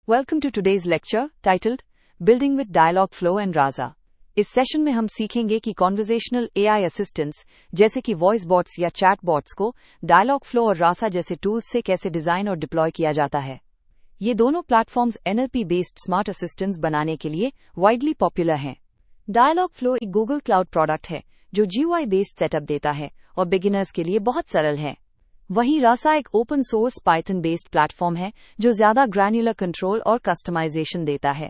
Welcome to today's lecture titled Building with Dialogflow and Rasa. इस session में हम सीखेंगे कि कॉन्वर्जेशनल एआई असिस्टेंट्स जैसे कि वॉइस बॉट्स या चैट बॉट्स को Dialogflow और Rasa जैसे टूल्स से कैसे डिजाइन और डिप्लॉय किया जाता है। ये दोनों platforms NLP based smart assistants बनाने के लिए वाइडली पॉपुलर हैं। Dialogflow एक गूगल क्लाउड प्रोडक्ट है जो जीयूआई बेस्ड सेटअप देता है और बिगिनर्स के लिए बहुत सरल है। वहीं Rasa एक open source Python based platform है जो ज्यादा ग्रैन्युलर कंट्रोल और कस्टमाइजेशन देता है।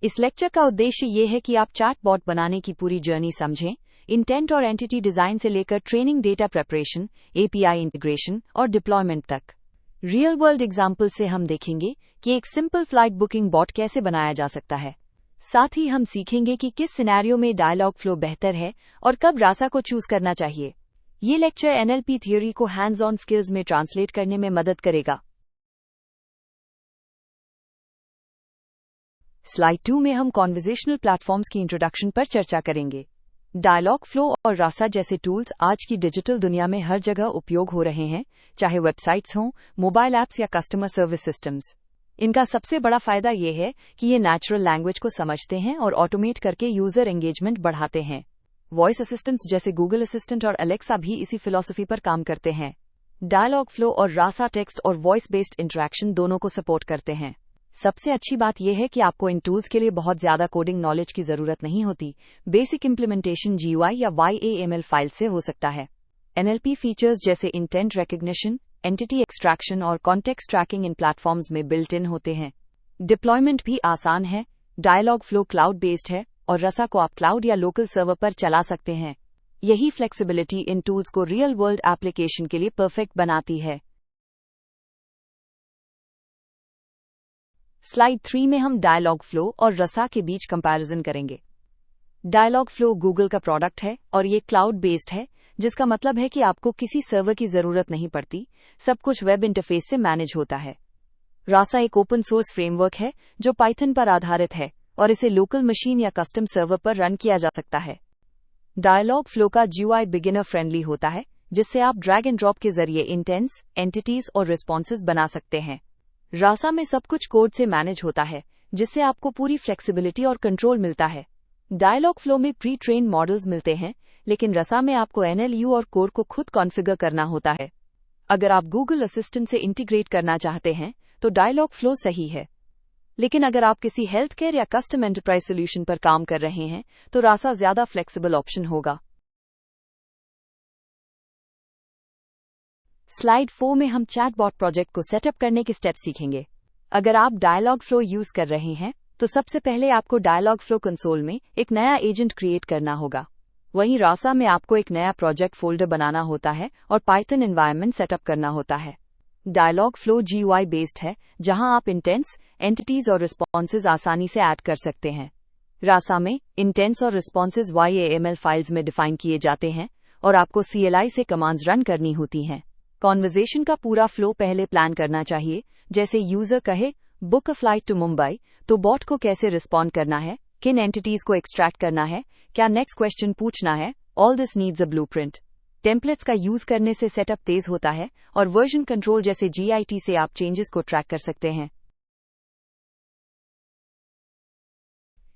इस लेक्चर का उद्देश्य ये है कि आप चैटबॉट बनाने की पूरी जर्नी समझें, इंटेंट और एंटिटी डिजाइन से लेकर training, data preparation, API integration और डिप्लॉयमेंट तक। रियल वर्ल्ड एग्जाम्पल से हम देखेंगे कि एक सिंपल फ्लाइट बुकिंग बॉट कैसे बनाया जा सकता है। साथ ही हम सीखेंगे कि किस सिनेरियो में Dialogflow बेहतर है और कब Rasa को चूज करना चाहिए। ये लेक्चर एनएलपी थ्योरी को हैंड्स ऑन स्किल्स में ट्रांसलेट करने में मदद करेगा। स्लाइड 2 में हम कॉन्वर्जेशनल प्लेटफॉर्म्स की इंट्रोडक्शन पर चर्चा करेंगे। Dialogflow और Rasa जैसे टूल्स आज की डिजिटल दुनिया में हर जगह उपयोग हो रहे हैं, चाहे वेबसाइट्स हों, मोबाइल ऐप्स या कस्टमर सर्विस सिस्टम्स। इनका सबसे बड़ा फायदा ये है कि ये नेचुरल लैंग्वेज को समझते हैं और ऑटोमेट करके यूजर एंगेजमेंट बढ़ाते हैं। वॉइस असिस्टेंट्स जैसे गूगल असिस्टेंट और Alexa भी इसी फिलॉसफी पर काम करते हैं। Dialogflow और Rasa टेक्स्ट और वॉइस बेस्ड इंटरेक्शन दोनों को सपोर्ट करते हैं। सबसे अच्छी बात यह है कि आपको इन टूल्स के लिए बहुत ज्यादा कोडिंग नॉलेज की जरूरत नहीं होती। बेसिक इंप्लीमेंटेशन जीयूआई या YAML फाइल से हो सकता है। एनएलपी फीचर्स जैसे इंटेंट रिकग्निशन, एंटिटी एक्सट्रैक्शन और कॉन्टेक्स्ट ट्रैकिंग इन प्लेटफॉर्म्स में बिल्ट इन होते हैं। डिप्लॉयमेंट भी आसान है। Dialogflow क्लाउड बेस्ड है और Rasa को आप क्लाउड या लोकल सर्वर पर चला सकते हैं। यही फ्लेक्सिबिलिटी इन टूल्स को रियल वर्ल्ड एप्लीकेशन के लिए परफेक्ट बनाती है। स्लाइड 3 में हम Dialogflow और Rasa के बीच कंपैरिजन करेंगे। Dialogflow गूगल का प्रोडक्ट है और ये क्लाउड बेस्ड है, जिसका मतलब है कि आपको किसी सर्वर की जरूरत नहीं पड़ती, सब कुछ वेब इंटरफेस से मैनेज होता है। Rasa एक ओपन सोर्स फ्रेमवर्क है जो पाइथन पर आधारित है और इसे लोकल मशीन या कस्टम सर्वर पर रन किया जा सकता है। Dialogflow का जीयूआई बिगिनर फ्रेंडली होता है, जिससे आप ड्रैग एंड ड्रॉप के जरिए इंटेंस, एंटिटीज और रिस्पॉन्सेज बना सकते हैं। Rasa में सब कुछ कोड से मैनेज होता है, जिससे आपको पूरी फ्लेक्सिबिलिटी और कंट्रोल मिलता है। Dialogflow में प्री ट्रेन मॉडल्स मिलते हैं, लेकिन Rasa में आपको एनएलयू और कोर को खुद कॉन्फ़िगर करना होता है। अगर आप गूगल असिस्टेंट से इंटीग्रेट करना चाहते हैं तो Dialogflow सही है, लेकिन अगर आप किसी हेल्थ केयर या कस्टम एंटरप्राइज सोल्यूशन पर काम कर रहे हैं तो Rasa ज्यादा फ्लेक्सिबल ऑप्शन होगा। स्लाइड 4 में हम चैटबॉट प्रोजेक्ट को सेटअप करने के स्टेप सीखेंगे। अगर आप Dialogflow यूज कर रहे हैं तो सबसे पहले आपको Dialogflow कंसोल में एक नया एजेंट क्रिएट करना होगा। वहीं Rasa में आपको एक नया प्रोजेक्ट फोल्डर बनाना होता है और पाइथन एनवायरनमेंट सेटअप करना होता है। Dialogflow जीयूआई बेस्ड है, जहां आप इंटेंस, एंटिटीज और रिस्पॉन्सेज आसानी से ऐड कर सकते हैं। Rasa में इंटेंस और रिस्पॉन्सेज YAML फाइल्स में डिफाइन किए जाते हैं और आपको CLI से कमांड्स रन करनी होती हैं। कॉन्वर्जेशन का पूरा फ्लो पहले प्लान करना चाहिए, जैसे यूजर कहे book a flight to Mumbai, तो बॉट को कैसे रिस्पॉन्ड करना है, किन एंटिटीज को एक्सट्रैक्ट करना है, क्या नेक्स्ट क्वेश्चन पूछना है। All this needs a blueprint. Templates का यूज करने से सेटअप तेज होता है और वर्जन कंट्रोल जैसे GIT से आप चेंजेस को ट्रैक कर सकते हैं।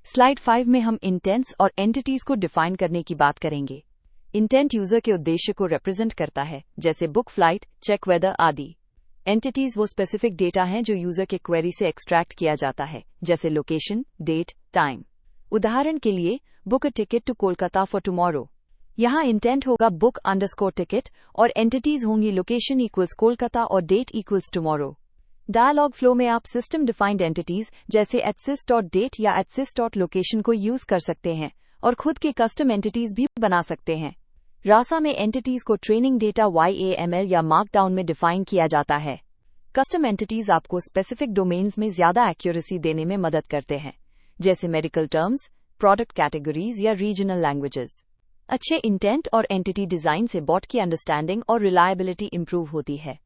स्लाइड 5 में हम इंटेंट्स और एंटिटीज को डिफाइन करने की बात करेंगे। इंटेंट यूजर के उद्देश्य को रिप्रेजेंट करता है, जैसे बुक फ्लाइट, चेक वेदर आदि। एंटिटीज वो स्पेसिफिक डेटा हैं जो यूजर के क्वेरी से एक्सट्रैक्ट किया जाता है, जैसे लोकेशन, डेट, टाइम। उदाहरण के लिए book a ticket to Kolkata for tomorrow. यहाँ इंटेंट होगा बुक अंडरस्कोर टिकट और एंटिटीज होंगी लोकेशन इक्वल्स कोलकाता और डेट इक्वल्स टुमारो। Dialogflow में आप सिस्टम डिफाइंड एंटिटीज जैसे @sys.date या @sys.location को यूज कर सकते हैं और खुद के कस्टम एंटिटीज भी बना सकते हैं। Rasa में एंटिटीज को ट्रेनिंग डेटा YAML या मार्कडाउन में डिफाइन किया जाता है। कस्टम एंटिटीज आपको स्पेसिफिक डोमेन्स में ज्यादा एक्यूरेसी देने में मदद करते हैं, जैसे मेडिकल टर्म्स, प्रोडक्ट कैटेगरीज या रीजनल लैंग्वेजेस। अच्छे इंटेंट और एंटिटी डिजाइन से बॉट की अंडरस्टैंडिंग और रिलायबिलिटी इंप्रूव होती है।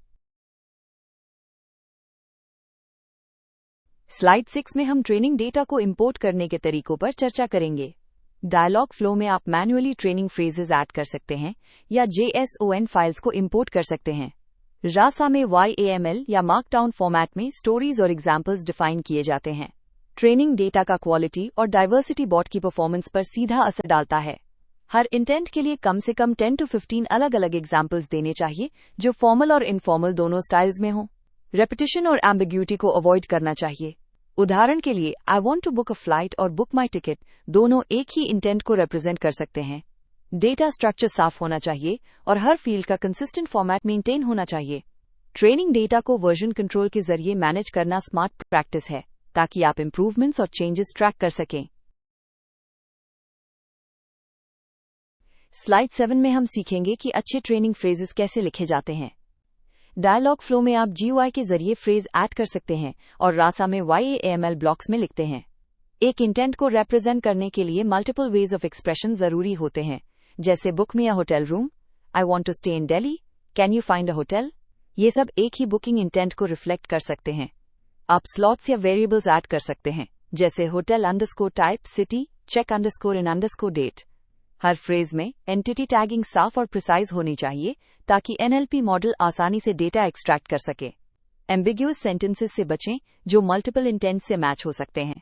स्लाइड 6 में हम ट्रेनिंग डेटा को इंपोर्ट करने के तरीकों पर चर्चा करेंगे। Dialogflow में आप मैन्युअली ट्रेनिंग फ्रेजेस ऐड कर सकते हैं या JSON फाइल्स को इंपोर्ट कर सकते हैं। रासा में YAML या मार्कडाउन फॉर्मेट में स्टोरीज और एग्जाम्पल्स डिफाइन किए जाते हैं। ट्रेनिंग डेटा का क्वालिटी और डाइवर्सिटी बॉट की परफॉर्मेंस पर सीधा असर डालता है। हर इंटेंट के लिए कम से कम 10 to 15 अलग अलग एग्जाम्पल्स देने चाहिए जो फॉर्मल और इनफॉर्मल दोनों स्टाइल्स में हों। रेपिटेशन और एम्बिग्यूटी को अवॉइड करना चाहिए। उदाहरण के लिए I want to book a flight और बुक माई टिकट दोनों एक ही इंटेंट को रिप्रेजेंट कर सकते हैं। डेटा स्ट्रक्चर साफ होना चाहिए और हर फील्ड का कंसिस्टेंट फॉर्मेट मेंटेन होना चाहिए। ट्रेनिंग डेटा को वर्जन कंट्रोल के जरिए मैनेज करना स्मार्ट प्रैक्टिस है ताकि आप इंप्रूवमेंट्स और चेंजेस ट्रैक कर सकें। स्लाइड 7 में हम सीखेंगे कि अच्छे ट्रेनिंग फ्रेजेस कैसे लिखे जाते हैं। डायलॉग फ्लो में आप GUI के जरिए फ्रेज ऐड कर सकते हैं और रासा में YAML ब्लॉक्स में लिखते हैं। एक इंटेंट को रिप्रेजेंट करने के लिए मल्टीपल वेज ऑफ एक्सप्रेशन जरूरी होते हैं, जैसे book me a hotel room, I want to stay in Delhi, can you find a hotel. ये सब एक ही बुकिंग इंटेंट को रिफ्लेक्ट कर सकते हैं। आप स्लॉट्स या वेरिएबल्स ऐड कर सकते हैं, जैसे hotel underscore type, city, check underscore in underscore date. हर फ्रेज में एंटिटी टैगिंग साफ और प्रिसाइज होनी चाहिए ताकि NLP मॉडल आसानी से डेटा एक्सट्रैक्ट कर सके। एम्बिग्यूअस सेंटेंसेस से बचें जो मल्टीपल इंटेंट से मैच हो सकते हैं।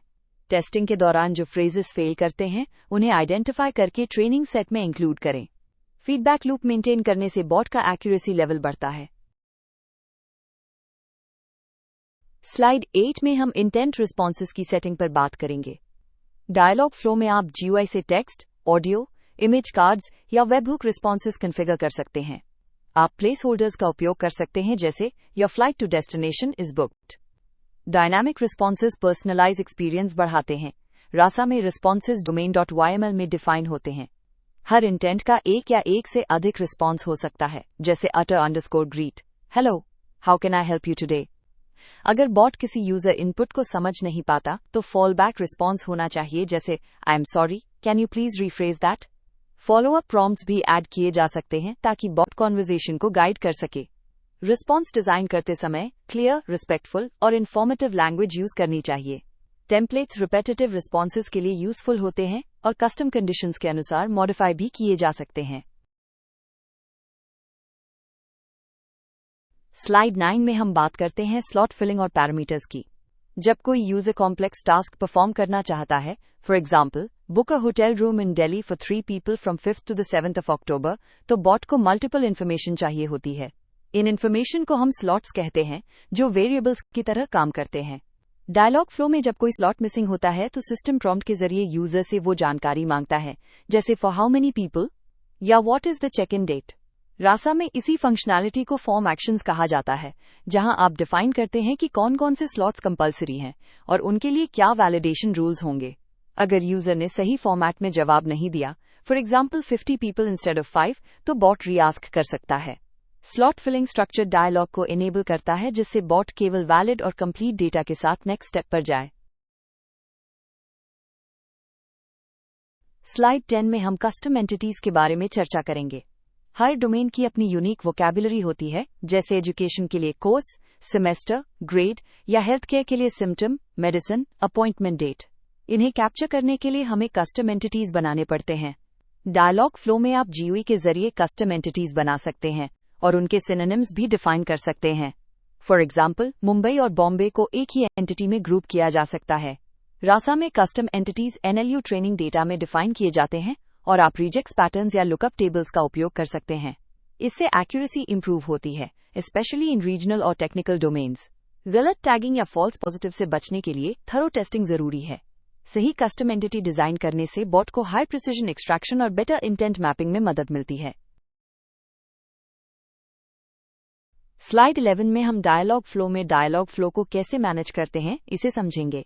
टेस्टिंग के दौरान जो फ्रेजेस फेल करते हैं उन्हें आइडेंटिफाई करके ट्रेनिंग सेट में इंक्लूड करें। फीडबैक लूप मेंटेन करने से बॉट का एक्यूरेसी लेवल बढ़ता है। स्लाइड 8 में हम इंटेंट रिस्पॉन्सेस की सेटिंग पर बात करेंगे। डायलॉग फ्लो में आप GUI से टेक्स्ट, ऑडियो, इमेज कार्ड्स या वेबहुक रिस्पॉन्सेस कॉन्फ़िगर कर सकते हैं। आप प्लेस होल्डर्स का उपयोग कर सकते हैं, जैसे your flight to destination is booked. Dynamic responses personalise experience बढ़ाते हैं। रासा में रिस्पॉन्सेस domain.yml में डिफाइन होते हैं। हर इंटेंट का एक या एक से अधिक रिस्पॉन्स हो सकता है, जैसे utter_greet, hello, how can I help you today. अगर बॉट किसी यूजर इनपुट को समझ नहीं पाता तो फॉल बैक रिस्पॉन्स होना चाहिए, जैसे I am sorry, can you please rephrase that. Follow up prompts भी ऐड किए जा सकते हैं ताकि बॉट कॉन्वर्सेशन को गाइड कर सके। रिस्पॉन्स डिजाइन करते समय क्लियर, रिस्पेक्टफुल और इन्फॉर्मेटिव लैंग्वेज यूज करनी चाहिए। टेम्पलेट्स रिपेटिटिव रिस्पॉन्सेज के लिए यूजफुल होते हैं और कस्टम कंडीशंस के अनुसार मॉडिफाई भी किए जा सकते हैं। स्लाइड 9 में हम बात करते हैं स्लॉट फिलिंग और पैरामीटर्स की। जब कोई यूजर कॉम्प्लेक्स टास्क परफॉर्म करना चाहता है, for example book a hotel room in Delhi for 3 people from 5th to the 7th of October, तो बॉट को मल्टीपल इन्फॉर्मेशन चाहिए होती है। इन इन्फॉर्मेशन को हम स्लॉट्स कहते हैं, जो वेरिएबल्स की तरह काम करते हैं। डायलॉग फ्लो में जब कोई स्लॉट मिसिंग होता है तो सिस्टम प्रॉम्प्ट के जरिए यूजर से वो जानकारी मांगता है, जैसे फॉर हाउ मेनी पीपल या what is the check in date. Rasa में इसी फंक्शनैलिटी को फॉर्म एक्शंस कहा जाता है, जहां आप डिफाइन करते हैं कि कौन कौन से स्लॉट्स कंपलसरी हैं और उनके लिए क्या वैलिडेशन रूल्स होंगे। अगर यूजर ने सही फॉर्मेट में जवाब नहीं दिया, for example 50 people instead of 5, तो बॉट रीआस्क कर सकता है। स्लॉट फिलिंग स्ट्रक्चर डायलॉग को इनेबल करता है, जिससे बॉट केवल वैलिड और कंप्लीट डेटा के साथ नेक्स्ट स्टेप पर जाए। स्लाइड 10 में हम कस्टम एंटिटीज के बारे में चर्चा करेंगे। हर डोमेन की अपनी यूनिक वोकैबुलरी होती है, जैसे एजुकेशन के लिए कोर्स, सेमेस्टर, ग्रेड या हेल्थ केयर के लिए सिम्टम, मेडिसिन, अपॉइंटमेंट डेट। इन्हें कैप्चर करने के लिए हमें कस्टम एंटिटीज बनाने पड़ते हैं। डायलॉग फ्लो में आप GUI के जरिए कस्टम एंटिटीज बना सकते हैं और उनके सिनोनिम्स भी डिफाइन कर सकते हैं। फॉर एग्जाम्पल मुंबई और बॉम्बे को एक ही एंटिटी में ग्रुप किया जा सकता है। रासा में custom entities NLU training data में डिफाइन किए जाते हैं और आप रिजेक्ट्स पैटर्न्स या लुकअप टेबल्स का उपयोग कर सकते हैं। इससे एक्यूरेसी इंप्रूव होती है, स्पेशली इन रीजनल और टेक्निकल डोमेन्स। गलत टैगिंग या फॉल्स पॉजिटिव से बचने के लिए थरो टेस्टिंग जरूरी है। सही कस्टम एंटिटी डिजाइन करने से बॉट को हाई प्रिसिजन एक्सट्रैक्शन और बेटर इंटेंट मैपिंग में मदद मिलती है। स्लाइड 11 में हम डायलॉग फ्लो में डायलॉग फ्लो को कैसे मैनेज करते हैं, इसे समझेंगे।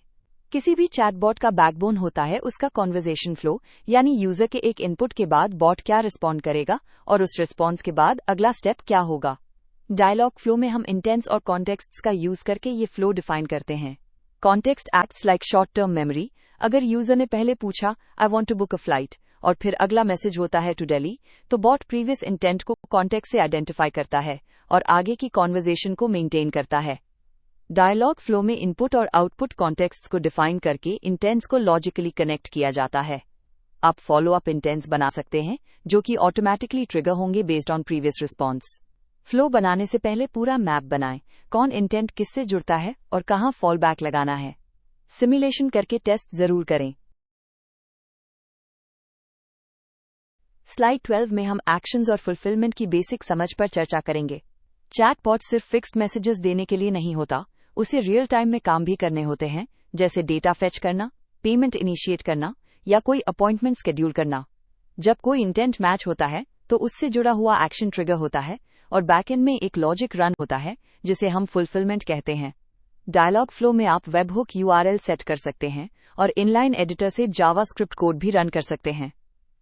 किसी भी चैटबॉट का बैकबोन होता है उसका कॉन्वर्सेशन फ्लो, यानी यूजर के एक इनपुट के बाद बॉट क्या रिस्पॉन्ड करेगा और उस रिस्पॉन्स के बाद अगला स्टेप क्या होगा। डायलॉग फ्लो में हम इंटेंट्स और कॉन्टेक्स्ट्स का यूज करके ये फ्लो डिफाइन करते हैं। Context acts like short term memory. अगर यूजर ने पहले पूछा I want to book a flight और फिर अगला मैसेज होता है टू दिल्ली, तो बॉट प्रीवियस इंटेंट को कॉन्टेक्स्ट से आइडेंटिफाई करता है और आगे की कॉन्वर्सेशन को मेंटेन करता है। डायलॉग फ्लो में इनपुट और आउटपुट कॉन्टेक्स्ट्स को डिफाइन करके इंटेंट्स को लॉजिकली कनेक्ट किया जाता है। आप फॉलो अप इंटेंट्स बना सकते हैं जो कि ऑटोमैटिकली ट्रिगर होंगे based on previous response. Flow बनाने से पहले पूरा मैप बनाएं, कौन इंटेंट किससे जुड़ता है और कहां फॉल बैक लगाना है। सिमुलेशन करके टेस्ट जरूर करें। स्लाइड 12 में हम एक्शंस और फुलफिलमेंट की बेसिक समझ पर चर्चा करेंगे। चैटबॉट सिर्फ फिक्स्ड मैसेजेस देने के लिए नहीं होता, उसे रियल टाइम में काम भी करने होते हैं, जैसे डेटा फेच करना, पेमेंट इनिशिएट करना या कोई अपॉइंटमेंट शेड्यूल करना। जब कोई इंटेंट मैच होता है तो उससे जुड़ा हुआ एक्शन ट्रिगर होता है और बैकएंड में एक लॉजिक रन होता है जिसे हम फुलफिलमेंट कहते हैं। डायलॉग फ्लो में आप वेबहुक यूआरएल सेट कर सकते हैं और इनलाइन एडिटर से जावास्क्रिप्ट कोड भी रन कर सकते हैं।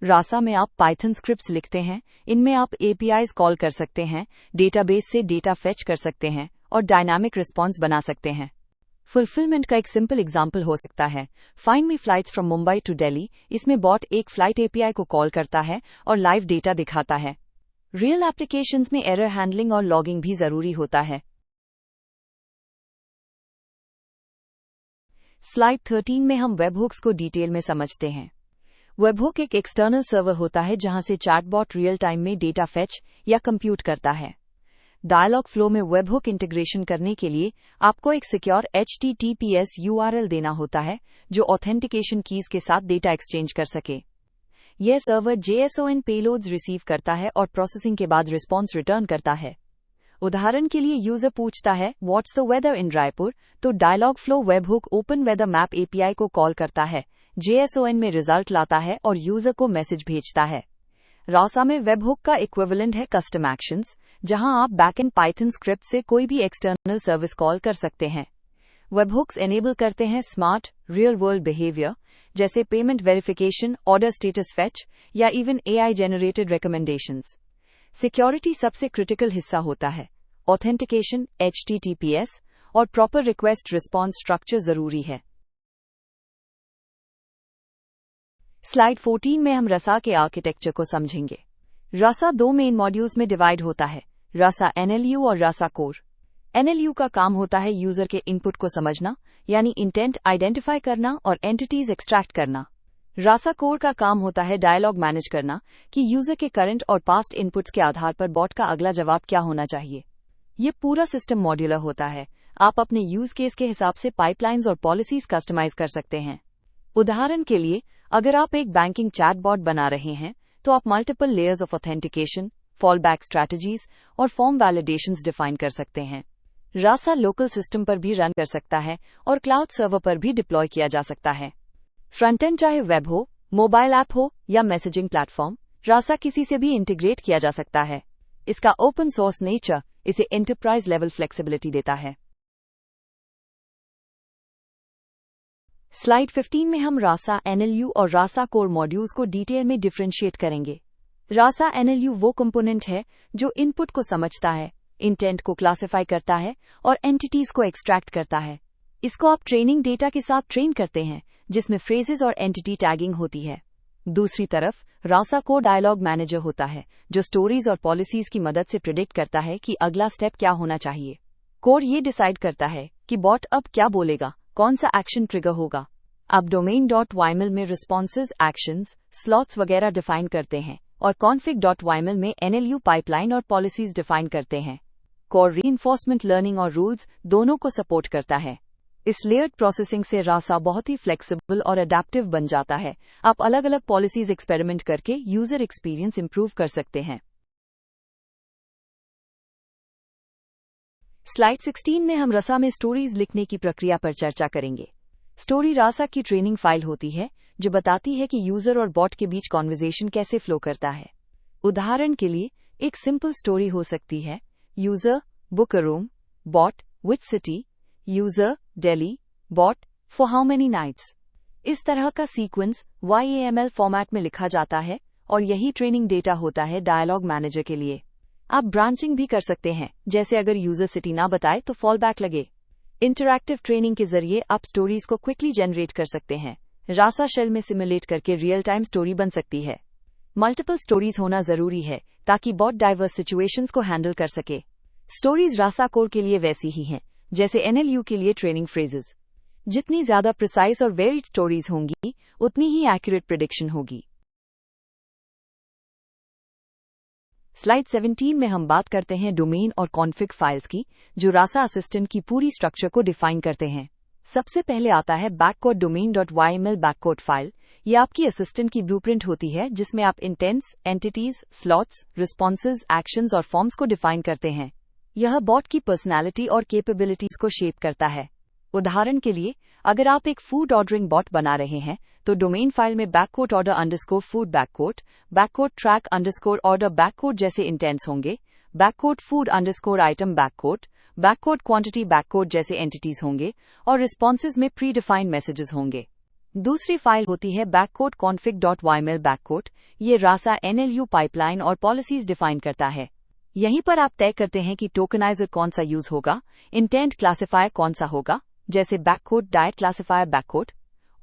रासा में आप पाइथन स्क्रिप्ट्स लिखते हैं, इनमें आप एपीआईज कॉल कर सकते हैं, डेटाबेस से डेटा फेच कर सकते हैं और डायनामिक रिस्पॉन्स बना सकते हैं। फुलफिलमेंट का एक सिंपल एग्जाम्पल हो सकता है find me flights from Mumbai to Delhi. इसमें बॉट एक फ्लाइट एपीआई को कॉल करता है और लाइव डेटा दिखाता है। रियल एप्लीकेशंस में एरर हैंडलिंग और लॉगिंग भी जरूरी होता है। स्लाइड 13 में हम वेबहुक्स को डिटेल में समझते हैं। वेबहुक एक एक्सटर्नल सर्वर होता है जहां से चैटबॉट रियल टाइम में डेटा फेच या कंप्यूट करता है। डायलॉग फ्लो में वेबहुक इंटीग्रेशन करने के लिए आपको एक सिक्योर HTTPS URL देना होता है जो ऑथेंटिकेशन कीज के साथ डेटा एक्सचेंज कर सके। यह सर्वर JSON पेलोड्स रिसीव करता है और प्रोसेसिंग के बाद रिस्पॉन्स रिटर्न करता है। उदाहरण के लिए यूजर पूछता है what's the weather in Raipur, तो Dialogflow webhook OpenWeatherMap API को कॉल करता है, JSON में रिजल्ट लाता है और यूजर को मैसेज भेजता है। रासा में वेबहुक का इक्विवेलेंट है कस्टम एक्शंस, जहां आप बैकएंड पाइथन स्क्रिप्ट से कोई भी एक्सटर्नल सर्विस कॉल कर सकते हैं। वेबहुक्स एनेबल करते हैं स्मार्ट रियल वर्ल्ड बिहेवियर जैसे payment verification, order status fetch या even AI generated recommendations. Security सबसे क्रिटिकल हिस्सा होता है। ऑथेंटिकेशन, HTTPS और प्रॉपर रिक्वेस्ट रिस्पॉन्स स्ट्रक्चर जरूरी है। स्लाइड 14 में हम रसा के आर्किटेक्चर को समझेंगे। रसा दो मेन मॉड्यूल्स में डिवाइड होता है, रसा NLU और रसा कोर। NLU का काम होता है यूजर के इनपुट को समझना, यानी इंटेंट आइडेंटिफाई करना और एंटिटीज एक्सट्रैक्ट करना। रासा कोर का काम होता है डायलॉग मैनेज करना कि यूजर के करंट और पास्ट इनपुट्स के आधार पर बॉट का अगला जवाब क्या होना चाहिए। ये पूरा सिस्टम मॉड्यूलर होता है, आप अपने यूज केस के हिसाब से पाइपलाइंस और पॉलिसीज कस्टमाइज कर सकते हैं। उदाहरण के लिए, अगर आप एक बैंकिंग चैटबॉट बना रहे हैं तो आप multiple layers of authentication, fall back strategies और फॉर्म वैलिडेशंस डिफाइन कर सकते हैं। रासा लोकल सिस्टम पर भी रन कर सकता है और क्लाउड सर्वर पर भी डिप्लॉय किया जा सकता है। फ्रंट एंड चाहे वेब हो, मोबाइल ऐप हो या मैसेजिंग प्लेटफॉर्म, रासा किसी से भी इंटीग्रेट किया जा सकता है। इसका ओपन सोर्स नेचर इसे एंटरप्राइज लेवल फ्लेक्सिबिलिटी देता है। स्लाइड 15 में हम रासा NLU और रासा कोर मॉड्यूल्स को डिटेल में डिफरेंशिएट करेंगे। रासा NLU वो कंपोनेंट है जो इनपुट को समझता है, इंटेंट को क्लासिफाई करता है और एंटिटीज को एक्सट्रैक्ट करता है। इसको आप ट्रेनिंग डेटा के साथ ट्रेन करते हैं, जिसमें फ्रेजेस और एंटिटी टैगिंग होती है। दूसरी तरफ रासा कोर डायलॉग मैनेजर होता है जो स्टोरीज और पॉलिसीज की मदद से प्रिडिक्ट करता है कि अगला स्टेप क्या होना चाहिए। कोर ये डिसाइड करता है कि बॉट अब क्या बोलेगा, कौन सा एक्शन ट्रिगर होगा। अब domain.yml में रिस्पॉन्सेज, एक्शंस, स्लॉट्स वगैरह डिफाइन करते हैं और config.yml में NLU पाइपलाइन और पॉलिसीज डिफाइन करते हैं। कोर रीइंफोर्समेंट लर्निंग और रूल्स दोनों को सपोर्ट करता है। इस लेयर्ड प्रोसेसिंग से रासा बहुत ही फ्लेक्सिबल और अडेप्टिव बन जाता है। आप अलग अलग पॉलिसीज एक्सपेरिमेंट करके यूजर एक्सपीरियंस इंप्रूव कर सकते हैं। स्लाइड 16 में हम रसा में स्टोरीज लिखने की प्रक्रिया पर चर्चा करेंगे। स्टोरी रासा की ट्रेनिंग फाइल होती है जो बताती है कि यूजर और बॉट के बीच कॉन्वर्सेशन कैसे फ्लो करता है। उदाहरण के लिए, एक सिंपल स्टोरी हो सकती है user book a room, bot which city, user Delhi, bot for how many nights. इस तरह का सीक्वेंस YAML फॉर्मेट में लिखा जाता है और यही ट्रेनिंग डेटा होता है डायलॉग मैनेजर के लिए। आप ब्रांचिंग भी कर सकते हैं, जैसे अगर यूजर सिटी ना बताए तो फॉल बैक लगे। इंटरैक्टिव ट्रेनिंग के जरिए आप स्टोरीज को क्विकली जनरेट कर सकते हैं। रासा शेल में सिमुलेट करके रियल टाइम स्टोरी बन सकती है। मल्टीपल स्टोरीज होना जरूरी है ताकि बॉट डाइवर्स सिचुएशंस को हैंडल कर सके। स्टोरीज रासा कोर के लिए वैसी ही हैं जैसे NLU के लिए ट्रेनिंग फ्रेजेस। जितनी ज्यादा प्रिसाइज और वेरिड स्टोरीज होंगी, उतनी ही एक्यूरेट प्रेडिक्शन होगी। स्लाइड 17 में हम बात करते हैं डोमेन और कॉन्फ़िग फाइल्स की, जो रासा असिस्टेंट की पूरी स्ट्रक्चर को डिफाइन करते हैं। सबसे पहले आता है बैककोड domain.yml बैककोड फाइल। ये आपकी असिस्टेंट की ब्लूप्रिंट होती है, जिसमें आप intends, entities, slots, responses, actions और फॉर्म्स को डिफाइन करते हैं। यह बॉट की पर्सनैलिटी और कैपेबिलिटीज को शेप करता है। उदाहरण के लिए, अगर आप एक फूड ऑर्डरिंग बॉट बना रहे हैं, तो डोमेन फाइल में backquote order underscore food backquote track underscore order backquote जैसे इंटेंट्स होंगे, backquote food underscore item backquote quantity backquote जैसे एंटिटीज होंगे, और रिस्पॉन्सेज में प्री डिफाइंड मैसेजेस होंगे। दूसरी फाइल होती है बैककोड config.yml बैककोड। ये रासा NLU पाइपलाइन और पॉलिसीज डिफाइन करता है। यहीं पर आप तय करते हैं कि टोकनाइजर कौन सा यूज होगा, इंटेंट क्लासिफायर कौन सा होगा, जैसे बैककोड डायरेक्ट क्लासिफायर बैककोड,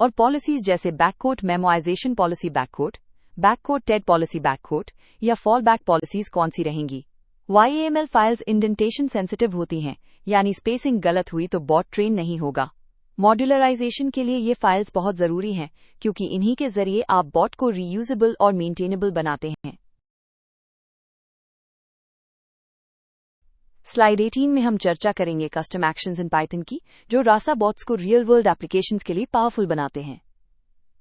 और पॉलिसीज जैसे बैककोड मेमोइजेशन पॉलिसी बैककोड टेड पॉलिसी बैककोड या फॉल बैक पॉलिसीज कौन सी रहेंगी। YAML फाइल्स इंडेंटेशन सेंसिटिव होती हैं, यानी स्पेसिंग गलत हुई तो बॉट ट्रेन नहीं होगा। मॉड्यूलराइजेशन के लिए ये फाइल्स बहुत जरूरी हैं, क्योंकि इन्हीं के जरिए आप बॉट को रीयूजेबल और मेंटेनेबल बनाते हैं। स्लाइड 18 में हम चर्चा करेंगे कस्टम एक्शंस इन पाइथन की, जो रासा बॉट्स को रियल वर्ल्ड एप्लीकेशंस के लिए पावरफुल बनाते हैं।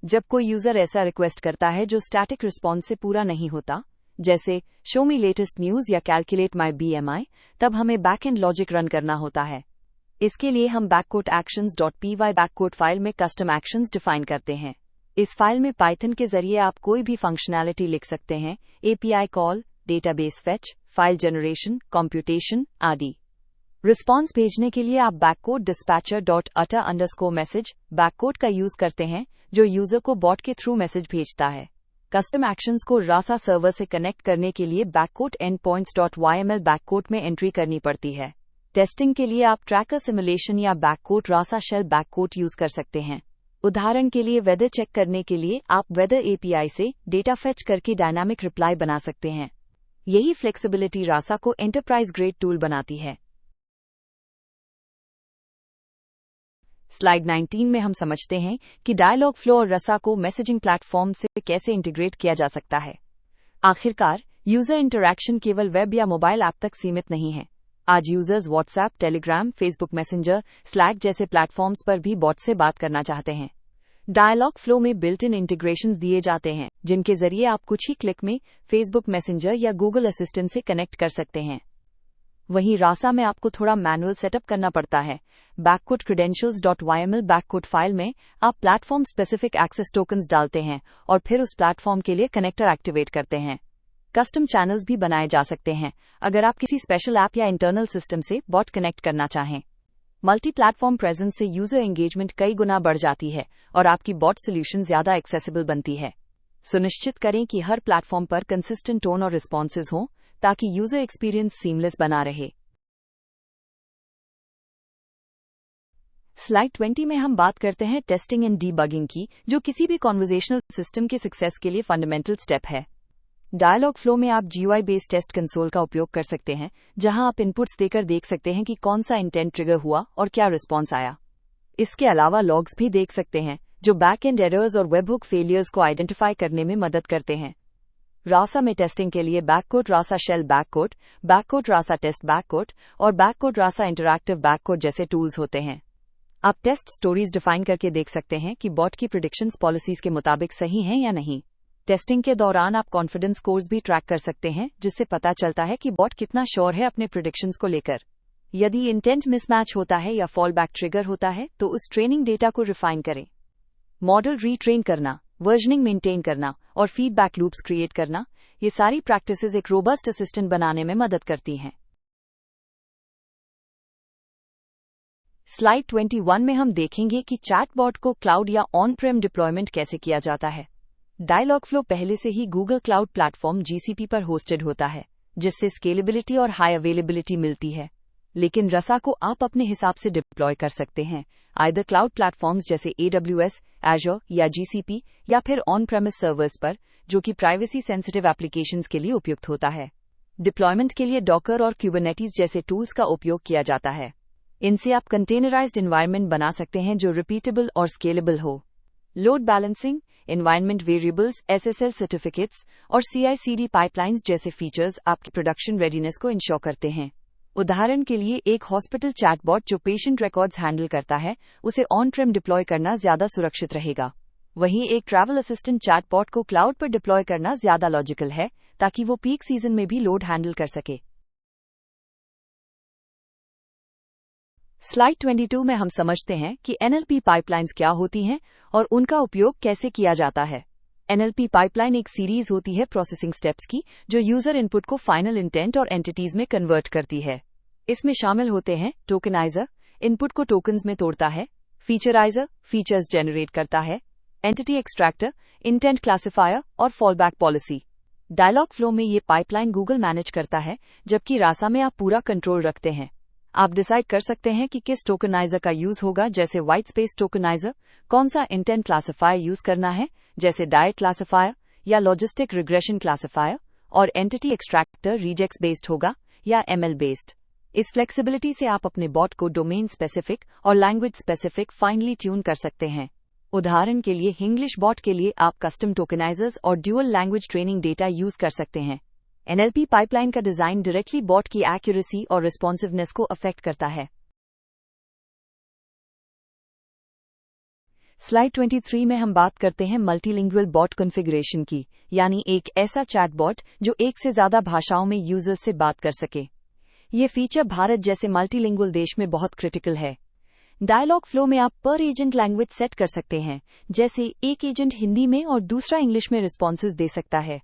जब कोई यूजर ऐसा रिक्वेस्ट करता है जो स्टैटिक रिस्पॉन्स से पूरा नहीं होता, जैसे शो मी लेटेस्ट न्यूज या कैलकुलेट माई BMI, तब हमें बैकएंड लॉजिक रन करना होता है। इसके लिए हम बैककोड actions.py बैककोड फाइल में कस्टम एक्शंस डिफाइन करते हैं। इस फाइल में पाइथन के जरिए आप कोई भी फंक्शनैलिटी लिख सकते हैं, API call, database fetch, file generation, computation आदि। रिस्पॉन्स भेजने के लिए आप बैककोड dispatcher.utter_message बैककोड का यूज करते हैं, जो यूजर को बॉट के थ्रू मैसेज भेजता है। कस्टम एक्शंस को रासा सर्वर से कनेक्ट करने के लिए बैककोड endpoints.yml बैककोड में एंट्री करनी पड़ती है। टेस्टिंग के लिए आप ट्रैकर सिमुलेशन या बैककोड रासा शेल बैककोड यूज कर सकते हैं। उदाहरण के लिए वेदर चेक करने के लिए आप वेदर API से डेटा फेच करके डायनामिक रिप्लाई बना सकते हैं। यही फ्लेक्सिबिलिटी रासा को एंटरप्राइज ग्रेड टूल बनाती है। स्लाइड 19 में हम समझते हैं कि डायलॉग फ्लो और रासा को मैसेजिंग प्लेटफॉर्म से कैसे इंटीग्रेट किया जा सकता है। आखिरकार, यूजर इंटरैक्शन केवल वेब या मोबाइल ऐप तक सीमित नहीं है। आज users WhatsApp, Telegram, Facebook messenger, slack जैसे प्लेटफॉर्म्स पर भी बॉट से बात करना चाहते हैं। डायलॉग फ्लो में बिल्ट इन इंटीग्रेशंस दिए जाते हैं, जिनके जरिए आप कुछ ही क्लिक में फेसबुक मैसेंजर या गूगल असिस्टेंट से कनेक्ट कर सकते हैं। वहीं रासा में आपको थोड़ा मैनुअल सेटअप करना पड़ता है। बैककोड credentials.yml बैककोड फाइल में आप प्लेटफॉर्म स्पेसिफिक एक्सेस टोकन्स डालते हैं और फिर उस प्लेटफॉर्म के लिए कनेक्टर एक्टिवेट करते हैं। कस्टम चैनल्स भी बनाए जा सकते हैं, अगर आप किसी स्पेशल ऐप या इंटरनल सिस्टम से बॉट कनेक्ट करना चाहें। मल्टी प्लेटफॉर्म प्रेजेंस से यूजर एंगेजमेंट कई गुना बढ़ जाती है और आपकी बॉट सॉल्यूशन ज्यादा एक्सेसिबल बनती है। सुनिश्चित करें कि हर प्लेटफॉर्म पर कंसिस्टेंट टोन और रिस्पॉन्सेज हों, ताकि यूजर एक्सपीरियंस सीमलेस बना रहे। स्लाइड 20 में हम बात करते हैं टेस्टिंग एंड डीबगिंग की, जो किसी भी कॉन्वर्जेशनल सिस्टम के सक्सेस के लिए फंडामेंटल स्टेप है। डायलॉग फ्लो में आप GUI बेस्ड टेस्ट कंसोल का उपयोग कर सकते हैं, जहां आप इनपुट्स देकर देख सकते हैं कि कौन सा इंटेंट ट्रिगर हुआ और क्या रिस्पॉन्स आया। इसके अलावा लॉग्स भी देख सकते हैं, जो बैक एंड एरर्स और वेबहुक फेलियर्स को आइडेंटिफाई करने में मदद करते हैं। रासा में टेस्टिंग के लिए बैककोड रासा शेल बैककोड रासा टेस्ट बैककोड और बैककोड रासा इंटरैक्टिव बैककोड जैसे टूल्स होते हैं। आप टेस्ट स्टोरीज डिफाइन करके देख सकते हैं कि बॉट की प्रेडिक्शंस पॉलिसीज के मुताबिक सही हैं या नहीं। टेस्टिंग के दौरान आप कॉन्फिडेंस स्कोर्स भी ट्रैक कर सकते हैं, जिससे पता चलता है कि बॉट कितना श्योर है अपने प्रेडिक्शंस को लेकर। यदि इंटेंट मिसमैच होता है या फॉल बैक ट्रिगर होता है, तो उस ट्रेनिंग डेटा को रिफाइन करें। मॉडल रीट्रेन करना, वर्जनिंग मेंटेन करना और फीडबैक लूप्स क्रिएट करना, ये सारी प्रैक्टिसेस एक रोबस्ट असिस्टेंट बनाने में मदद करती हैं। स्लाइड 21 में हम देखेंगे कि चैटबॉट को क्लाउड या ऑन प्रेम डिप्लॉयमेंट कैसे किया जाता है। डायलॉग फ्लो पहले से ही गूगल क्लाउड प्लेटफॉर्म GCP पर होस्टेड होता है, जिससे स्केलेबिलिटी और हाई अवेलेबिलिटी मिलती है। लेकिन रसा को आप अपने हिसाब से डिप्लॉय कर सकते हैं, आइदर क्लाउड प्लेटफॉर्म्स जैसे AWS, Azure या GCP, या फिर ऑन प्रेमिस सर्वर्स पर, जो कि प्राइवेसी सेंसिटिव एप्लीकेशंस के लिए उपयुक्त होता है। डिप्लॉयमेंट के लिए डॉकर और क्यूबरनेटिस जैसे टूल्स का उपयोग किया जाता है। इनसे आप कंटेनराइज्ड एनवायरनमेंट बना सकते हैं जो रिपीटेबल और स्केलेबल हो। Load balancing, environment variables, SSL certificates और CI/CD पाइपलाइंस जैसे फीचर्स आपकी प्रोडक्शन रेडीनेस को इंश्योर करते हैं। उदाहरण के लिए एक हॉस्पिटल चैटबॉट जो पेशेंट रिकॉर्ड्स हैंडल करता है, उसे ऑन प्रेम डिप्लॉय करना ज्यादा सुरक्षित रहेगा। वहीं एक ट्रैवल असिस्टेंट चैटबॉट को क्लाउड पर डिप्लॉय करना ज्यादा लॉजिकल है, ताकि वो पीक सीजन में भी लोड हैंडल कर सके। स्लाइड 22 में हम समझते हैं कि NLP पाइपलाइंस क्या होती हैं और उनका उपयोग कैसे किया जाता है। NLP पाइपलाइन एक सीरीज होती है प्रोसेसिंग स्टेप्स की, जो यूजर इनपुट को फाइनल इंटेंट और एंटिटीज में कन्वर्ट करती है। इसमें शामिल होते हैं टोकनाइजर, इनपुट को टोकन्स में तोड़ता है; फीचराइजर, फीचर्स जनरेट करता है; एंटिटी एक्सट्रैक्टर, इंटेंट क्लासिफायर और फॉलबैक पॉलिसी। डायलॉग फ्लो में ये पाइपलाइन गूगल मैनेज करता है, जबकि रासा में आप पूरा कंट्रोल रखते हैं। आप डिसाइड कर सकते हैं कि किस टोकनाइजर का यूज होगा, जैसे व्हाइट स्पेस टोकनाइजर, कौन सा इंटेंट क्लासिफायर यूज करना है, जैसे डायट क्लासिफायर या लॉजिस्टिक रिग्रेशन क्लासिफायर, और एंटिटी एक्सट्रैक्टर रिजेक्स बेस्ड होगा या ML बेस्ड। इस फ्लेक्सिबिलिटी से आप अपने बॉट को डोमेन स्पेसिफिक और लैंग्वेज स्पेसिफिक फाइनली ट्यून कर सकते हैं। उदाहरण के लिए इंग्लिश बॉट के लिए आप कस्टम टोकनाइजर्स और dual language training data use कर सकते हैं। NLP पाइपलाइन का डिजाइन डायरेक्टली बॉट की एक्यूरेसी और रिस्पॉन्सिवनेस को अफेक्ट करता है। स्लाइड 23 में हम बात करते हैं मल्टीलिंगुअल बॉट कॉन्फ़िगरेशन की, यानी एक ऐसा चैटबॉट जो एक से ज्यादा भाषाओं में यूजर्स से बात कर सके। ये फीचर भारत जैसे मल्टीलिंगुअल देश में बहुत क्रिटिकल है। डायलॉग फ्लो में आप पर एजेंट लैंग्वेज सेट कर सकते हैं, जैसे एक एजेंट हिंदी में और दूसरा इंग्लिश में रिस्पॉन्सेज दे सकता है।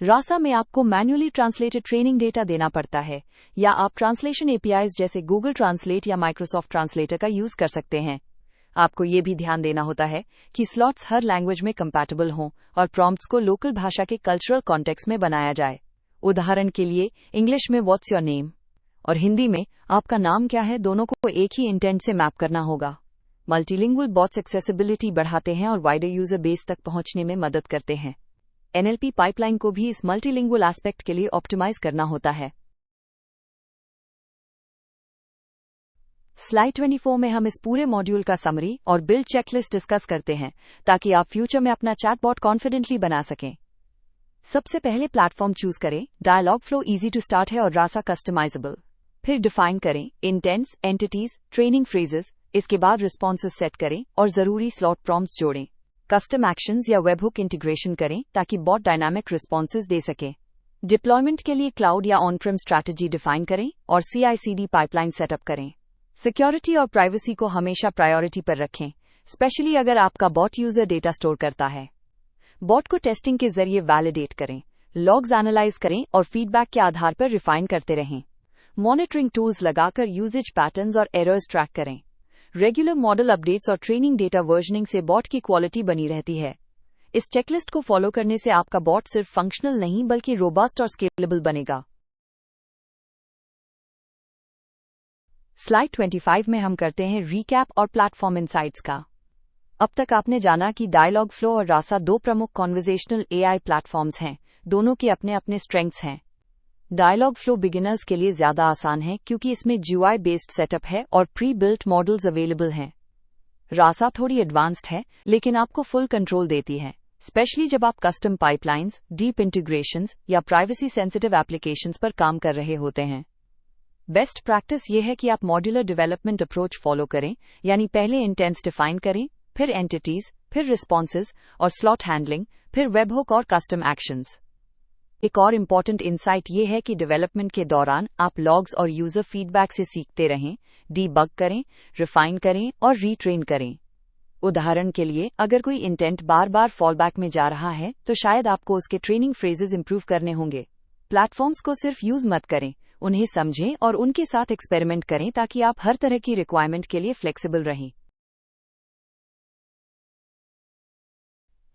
रासा में आपको मैन्युअली ट्रांसलेटेड ट्रेनिंग डेटा देना पड़ता है, या आप ट्रांसलेशन APIs जैसे गूगल ट्रांसलेट या माइक्रोसॉफ्ट ट्रांसलेटर का यूज कर सकते हैं। आपको ये भी ध्यान देना होता है कि स्लॉट्स हर लैंग्वेज में कंपैटिबल हों और प्रॉम्प्ट्स को लोकल भाषा के कल्चरल कॉन्टेक्स्ट में बनाया जाए। उदाहरण के लिए इंग्लिश में व्हाट्स योर नेम और हिंदी में आपका नाम क्या है, दोनों को एक ही इंटेंट से मैप करना होगा। मल्टीलिंगुअल बॉट्स एक्सेसिबिलिटी बढ़ाते हैं और वाइडर यूजर बेस तक पहुंचने में मदद करते हैं। NLP पाइपलाइन को भी इस मल्टीलिंगुअल एस्पेक्ट के लिए ऑप्टिमाइज करना होता है। स्लाइड 24 में हम इस पूरे मॉड्यूल का समरी और बिल्ड चेकलिस्ट डिस्कस करते हैं, ताकि आप फ्यूचर में अपना चैटबॉट कॉन्फिडेंटली बना सकें। सबसे पहले प्लेटफॉर्म चूज करें। Dialogflow easy to start है और रासा कस्टमाइजेबल। फिर डिफाइन करें इंटेंट्स, एंटिटीज, ट्रेनिंग फ्रेजेस। इसके बाद रिस्पॉन्सेज सेट करें और जरूरी स्लॉट प्रॉम्प्ट्स जोड़ें। कस्टम एक्शंस या वेबहुक इंटीग्रेशन करें ताकि बॉट डायनामिक रिस्पॉन्सेज दे सके। डिप्लॉयमेंट के लिए क्लाउड या ऑन प्रेम स्ट्रैटेजी डिफाइन करें और CI/CD पाइपलाइन सेटअप करें। सिक्योरिटी और प्राइवेसी को हमेशा प्रायोरिटी पर रखें, स्पेशली अगर आपका बॉट यूजर डेटा स्टोर करता है। बॉट को टेस्टिंग के जरिए वैलिडेट करें, लॉग्स एनालाइज करें और फीडबैक के आधार पर रिफाइन करते रहें। मॉनिटरिंग टूल्स लगाकर यूजेज पैटर्न्स और एरर्स ट्रैक करें। रेगुलर मॉडल अपडेट्स और ट्रेनिंग डेटा वर्जनिंग से बॉट की क्वालिटी बनी रहती है। इस चेकलिस्ट को फॉलो करने से आपका बॉट सिर्फ फंक्शनल नहीं बल्कि रोबस्ट और स्केलेबल बनेगा। स्लाइड 25 में हम करते हैं रीकैप और प्लेटफॉर्म इनसाइट्स का। अब तक आपने जाना कि डायलॉग फ्लो और रासा दो प्रमुख कॉन्वर्सेशनल AI प्लेटफॉर्म्स हैं। दोनों के अपने अपने स्ट्रेंथ्स हैं। डायलॉग फ्लो बिगिनर्स के लिए ज्यादा आसान है क्योंकि इसमें GUI बेस्ड सेटअप है और प्री बिल्ट मॉडल्स अवेलेबल हैं। रासा थोड़ी एडवांस्ड है लेकिन आपको फुल कंट्रोल देती है, स्पेशली जब आप कस्टम पाइपलाइंस, डीप इंटीग्रेशंस या प्राइवेसी सेंसिटिव एप्लीकेशंस पर काम कर रहे होते हैं। बेस्ट प्रैक्टिस ये है कि आप मॉड्यूलर डेवलपमेंट अप्रोच फॉलो करें, यानी पहले इंटेंट्स डिफाइन करें, फिर एंटिटीज, फिर रिस्पॉन्सेज और स्लॉट हैंडलिंग, फिर वेबहुक और कस्टम एक्शंस। एक और इम्पॉर्टेंट इंसाइट ये है कि डेवलपमेंट के दौरान आप लॉग्स और यूजर फीडबैक से सीखते रहें, डीबग करें, रिफाइन करें और रीट्रेन करें। उदाहरण के लिए, अगर कोई इंटेंट बार बार फॉलबैक में जा रहा है तो शायद आपको उसके ट्रेनिंग फ्रेजेस इंप्रूव करने होंगे। प्लेटफॉर्म्स को सिर्फ यूज मत करें, उन्हें समझें और उनके साथ एक्सपेरिमेंट करें ताकि आप हर तरह की रिक्वायरमेंट के लिए फ्लेक्सिबल रहें।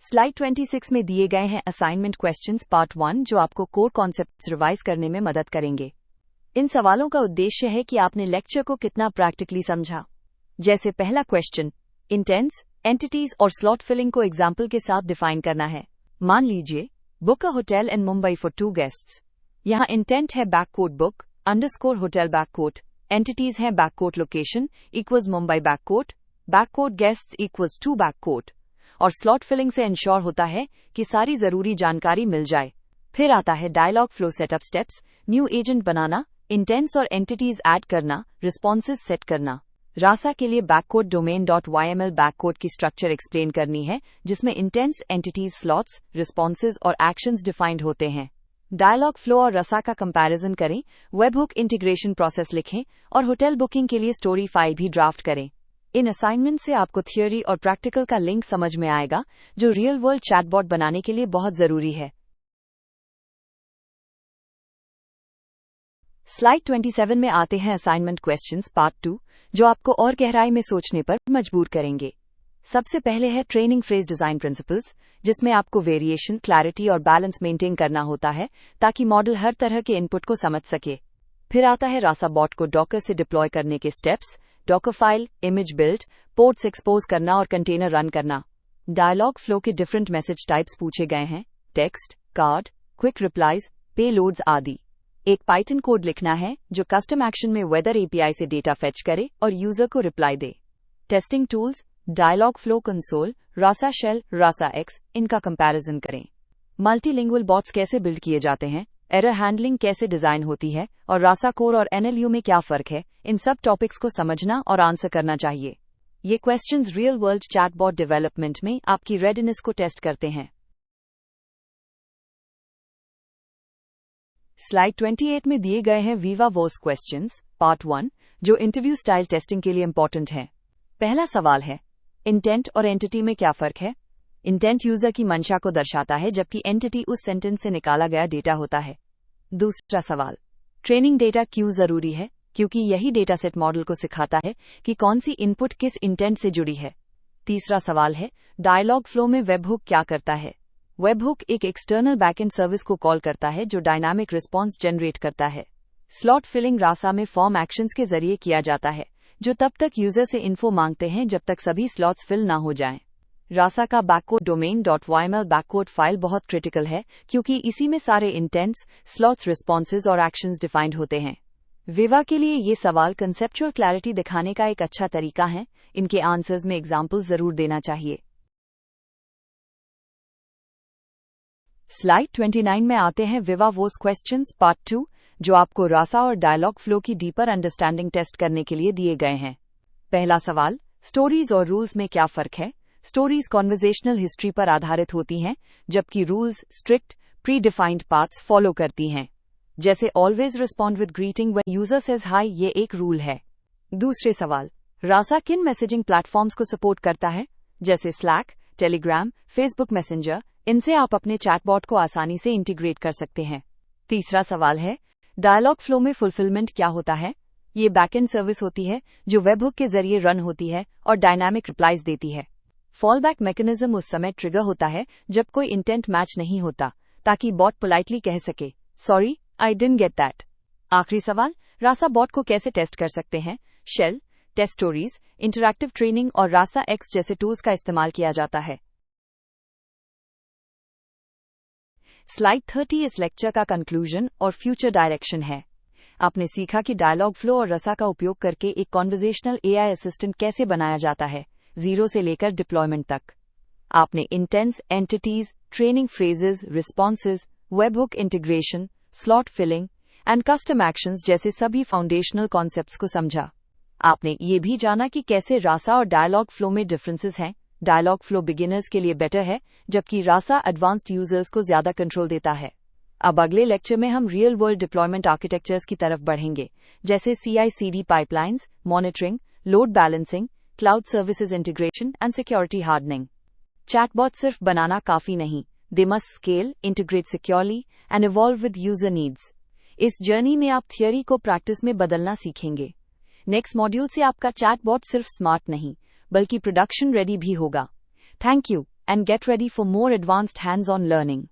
स्लाइड 26 में दिए गए हैं असाइनमेंट क्वेश्चंस पार्ट 1 जो आपको कोर कॉन्सेप्ट्स रिवाइज करने में मदद करेंगे। इन सवालों का उद्देश्य है कि आपने लेक्चर को कितना प्रैक्टिकली समझा। जैसे पहला क्वेश्चन, इंटेंट्स, एंटिटीज और स्लॉट फिलिंग को एग्जाम्पल के साथ डिफाइन करना है। मान लीजिए, book a hotel in Mumbai for 2 guests. यहाँ इंटेंट है backquote book underscore hotel backquote, entities है backquote location equals Mumbai backquote guests equals 2 backquote, और स्लॉट फिलिंग से इंश्योर होता है कि सारी जरूरी जानकारी मिल जाए। फिर आता है Dialogflow setup steps, new agent बनाना, इंटेंट्स और एंटिटीज ऐड करना, रिस्पॉन्सेज सेट करना। रासा के लिए बैककोड domain.yml बैककोड की स्ट्रक्चर एक्सप्लेन करनी है, जिसमें इंटेंट्स, एंटिटीज, स्लॉट्स, रिस्पॉन्सेज और एक्शंस डिफाइंड होते हैं। डायलॉग फ्लो और रसा का कंपैरिजन करें, वेबहुक इंटीग्रेशन प्रोसेस लिखें और होटल बुकिंग के लिए स्टोरी फाइल भी ड्राफ्ट करें। इन असाइनमेंट से आपको थियोरी और प्रैक्टिकल का लिंक समझ में आएगा, जो रियल वर्ल्ड चैटबॉट बनाने के लिए बहुत जरूरी है। स्लाइड 27 में आते हैं असाइनमेंट क्वेश्चंस पार्ट 2, जो आपको और गहराई में सोचने पर मजबूर करेंगे। सबसे पहले है ट्रेनिंग फ्रेज डिजाइन प्रिंसिपल्स, जिसमें आपको वेरिएशन, क्लैरिटी और बैलेंस मेंटेन करना होता है ताकि मॉडल हर तरह के इनपुट को समझ सके। फिर आता है रासा बॉट को डॉकर से डिप्लॉय करने के steps, Docker file, image build, ports expose करना और कंटेनर रन करना। डायलॉग फ्लो के डिफरेंट मैसेज टाइप्स पूछे गए हैं, text, card, quick replies, payloads आदि। एक पाइथन कोड लिखना है जो कस्टम एक्शन में वेदर एपीआई से डेटा फेच करे और यूजर को रिप्लाई दे। Testing tools, Dialogflow console, Rasa shell, Rasa X, इनका कंपैरिजन करें। मल्टीलिंगुअल बॉट्स कैसे बिल्ड किए जाते हैं, एरर हैंडलिंग कैसे डिजाइन होती है और रासा कोर और एनएलयू में क्या फर्क है, इन सब टॉपिक्स को समझना और आंसर करना चाहिए। ये questions real world chatbot development में आपकी रेडीनेस को टेस्ट करते हैं। स्लाइड 28 में दिए गए हैं वीवा वॉइस क्वेश्चंस पार्ट 1, जो इंटरव्यू स्टाइल टेस्टिंग के लिए इंपॉर्टेंट है। पहला सवाल है, इंटेंट और एंटिटी में क्या फर्क है? इंटेंट यूजर की मंशा को दर्शाता है, जबकि एंटिटी उस सेंटेंस से निकाला गया डेटा होता है। दूसरा सवाल, ट्रेनिंग डेटा क्यों जरूरी है? क्योंकि यही डेटा सेट मॉडल को सिखाता है कि कौन सी इनपुट किस इंटेंट से जुड़ी है। तीसरा सवाल है, डायलॉग फ्लो में वेबहुक क्या करता है? वेबहुक एक एक्सटर्नल बैकएंड सर्विस को कॉल करता है जो डायनामिक रिस्पॉन्स जनरेट करता है। स्लॉट फिलिंग रासा में फॉर्म एक्शंस के जरिए किया जाता है, जो तब तक यूजर से इन्फो मांगते हैं जब तक सभी स्लॉट्स फिल ना हो जाएं। रासा का बैककोड domain.yml बैककोड फाइल बहुत क्रिटिकल है, क्योंकि इसी में सारे इंटेंट्स, स्लॉट्स, रिस्पॉन्सेज और एक्शंस डिफाइंड होते हैं। विवा के लिए ये सवाल कंसेप्चुअल क्लैरिटी दिखाने का एक अच्छा तरीका है। इनके आंसर्स में एग्जाम्पल्स जरूर देना चाहिए। स्लाइड 29 में आते हैं विवा वॉइस क्वेश्चंस पार्ट 2, जो आपको रासा और डायलॉग फ्लो की डीपर अंडरस्टैंडिंग टेस्ट करने के लिए दिए गए हैं। पहला सवाल, स्टोरीज और रूल्स में क्या फर्क है? स्टोरीज कॉन्वर्जेशनल हिस्ट्री पर आधारित होती हैं, जबकि rules strict, pre defined paths follow करती हैं। जैसे always respond with greeting when user says हाय, ये एक रूल है। दूसरे सवाल, रासा किन मैसेजिंग प्लेटफॉर्म्स को सपोर्ट करता है? जैसे स्लैक, टेलीग्राम, फेसबुक मैसेंजर, इनसे आप अपने चैटबॉट को आसानी से इंटीग्रेट कर सकते हैं। तीसरा सवाल है, डायलॉग फ्लो में फुलफिलमेंट क्या होता है? ये बैकएंड सर्विस होती है जो वेबहुक के जरिए रन होती है और डायनामिक रिप्लाईज देती है। फॉलबैक मैकेनिज्म उस समय ट्रिगर होता है जब कोई इंटेंट मैच नहीं होता, ताकि बॉट पोलाइटली कह सके, sorry, I didn't get that. आखिरी सवाल, रासा बॉट को कैसे टेस्ट कर सकते हैं? Shell, test stories, interactive training और रासा एक्स जैसे टूल्स का इस्तेमाल किया जाता है। स्लाइड 30 इस लेक्चर का कंक्लूजन और फ्यूचर डायरेक्शन है। आपने सीखा कि डायलॉग फ्लो और रसा का उपयोग करके एक कॉन्वर्जेशनल एआई असिस्टेंट कैसे बनाया जाता है, जीरो से लेकर डिप्लॉयमेंट तक। आपने intents, entities, training phrases, responses, webhook integration, slot filling and custom actions जैसे सभी फाउंडेशनल कॉन्सेप्ट्स को समझा। आपने ये भी जाना कि कैसे रासा और डायलॉग फ्लो में डिफरेंसेस हैं। डायलॉग फ्लो बिगिनर्स के लिए बेटर है, जबकि रासा एडवांस्ड यूजर्स को ज्यादा कंट्रोल देता है। अब अगले लेक्चर में हम रियल वर्ल्ड डिप्लॉयमेंट आर्किटेक्चर्स की तरफ बढ़ेंगे, जैसे CI/CD pipelines, monitoring, load balancing, cloud services integration and security hardening. Chatbot सिर्फ बनाना काफी नहीं, they must scale, integrate securely and evolve with user needs. इस जर्नी में आप थियोरी को प्रैक्टिस में बदलना सीखेंगे। नेक्स्ट मॉड्यूल से आपका चैटबॉट सिर्फ स्मार्ट नहीं, बल्कि प्रोडक्शन रेडी भी होगा। Thank you and get ready for more advanced hands on learning.